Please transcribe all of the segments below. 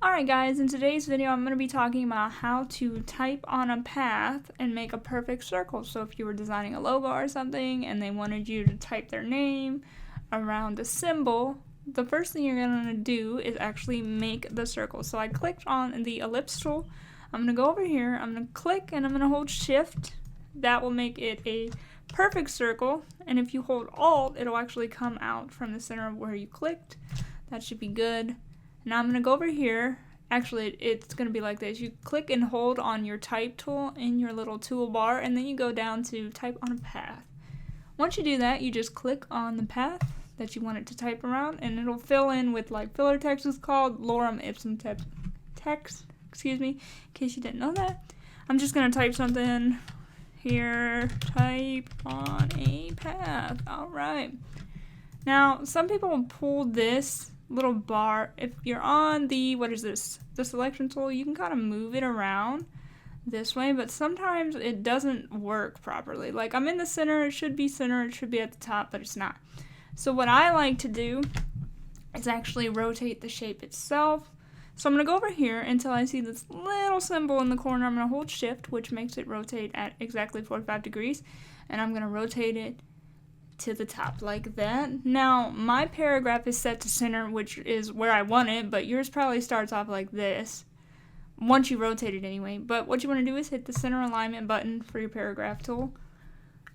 Alright guys, in today's video I'm going to be talking about how to type on a path and make a perfect circle. So if you were designing a logo or something and they wanted you to type their name around a symbol, the first thing you're going to do is actually make the circle. So I clicked on the ellipse tool. I'm going to go over here, I'm going to click and I'm going to hold shift. That will make it a perfect circle, and if you hold alt it'll actually come out from the center of where you clicked. That should be good. Now I'm going to go over here. Actually, it's going to be like this. You click and hold on your type tool in your little toolbar, and then you go down to type on a path. Once you do that, you just click on the path that you want it to type around, and it'll fill in with, like, filler text is called lorem ipsum text, in case you didn't know that. I'm just going to type something here, type on a path. Alright. Now, some people will pull this little bar. If you're on the, the selection tool, you can kind of move it around this way, but sometimes it doesn't work properly. Like, I'm in the center, it should be at the top, but it's not. So what I like to do is actually rotate the shape itself. So I'm going to go over here until I see this little symbol in the corner. I'm going to hold shift, which makes it rotate at exactly 45 degrees, and I'm going to rotate it to the top like that. Now my paragraph is set to center, which is where I want it, but yours probably starts off like this once you rotate it anyway. But what you want to do is hit the center alignment button for your paragraph tool,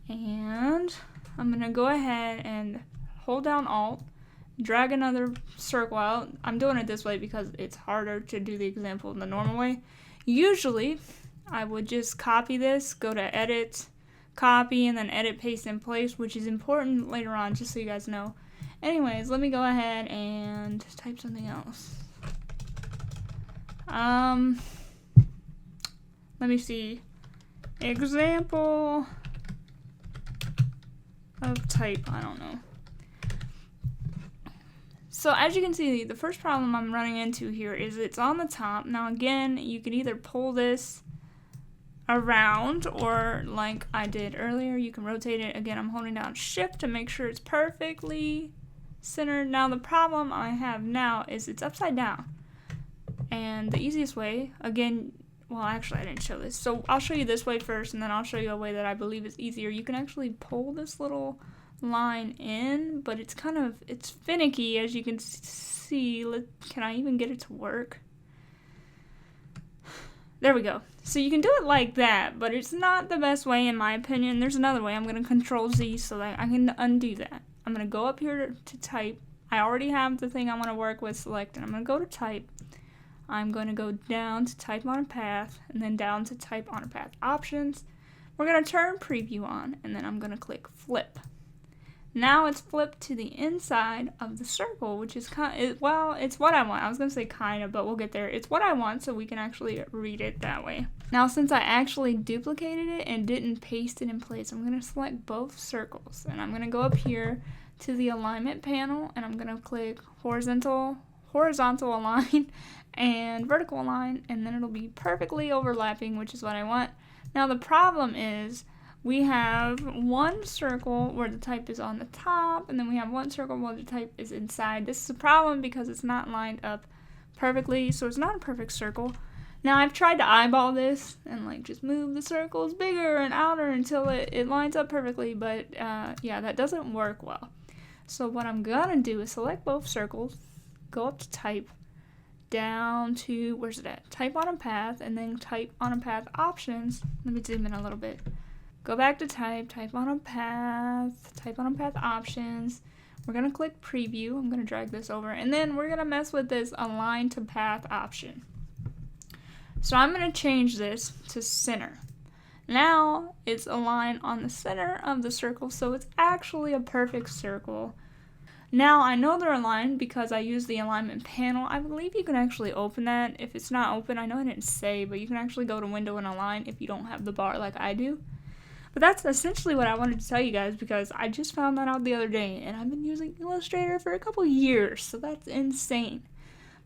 and I'm gonna go ahead and hold down alt, drag another circle out. I'm doing it this way because it's harder to do the example in the normal way. Usually I would just copy this, go to edit, copy, and then edit, paste in place, which is important later on, just so you guys know. Anyways, let me go ahead and type something else. Let me see. Example of type, I don't know. So as you can see, the first problem I'm running into here is it's on the top. Now again, you can either pull this around, or like I did earlier, you can rotate it. Again, I'm holding down shift to make sure it's perfectly centered. Now the problem I have now is it's upside down, and the easiest way, again, well actually I didn't show this, so I'll show you this way first and then I'll show you a way that I believe is easier. You can actually pull this little line in, but it's finicky, as you can see. Can I even get it to work? There we go. So you can do it like that, but it's not the best way in my opinion. There's another way. I'm going to Control Z so that I can undo that. I'm going to go up here to type. I already have the thing I want to work with selected. I'm going to go to type. I'm going to go down to type on a path, and then down to type on a path options. We're going to turn preview on, and then I'm going to click flip. Now it's flipped to the inside of the circle, which is well, it's what I want. I was going to say kind of, but we'll get there. It's what I want, so we can actually read it that way. Now, since I actually duplicated it and didn't paste it in place, I'm going to select both circles, and I'm going to go up here to the alignment panel, and I'm going to click horizontal align and vertical align, and then it'll be perfectly overlapping, which is what I want. Now the problem is, we have one circle where the type is on the top, and then we have one circle where the type is inside. This is a problem because it's not lined up perfectly, so it's not a perfect circle. Now I've tried to eyeball this and like just move the circles bigger and outer until it lines up perfectly, but yeah, that doesn't work well. So what I'm gonna do is select both circles, go up to type, down to, where's it at? Type on a path, and then type on a path options. Let me zoom in a little bit. Go back to type on a path options. We're going to click preview. I'm going to drag this over, and then we're going to mess with this align to path option. So I'm going to change this to center. Now it's aligned on the center of the circle, so it's actually a perfect circle. Now I know they're aligned because I use the alignment panel. I believe you can actually open that. If it's not open, I know I didn't say, but you can actually go to window and align if you don't have the bar like I do. But that's essentially what I wanted to tell you guys, because I just found that out the other day, and I've been using Illustrator for a couple years, so that's insane.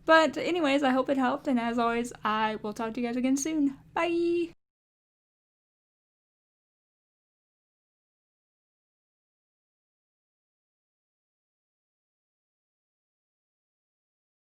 But anyways, I hope it helped, and as always, I will talk to you guys again soon. Bye!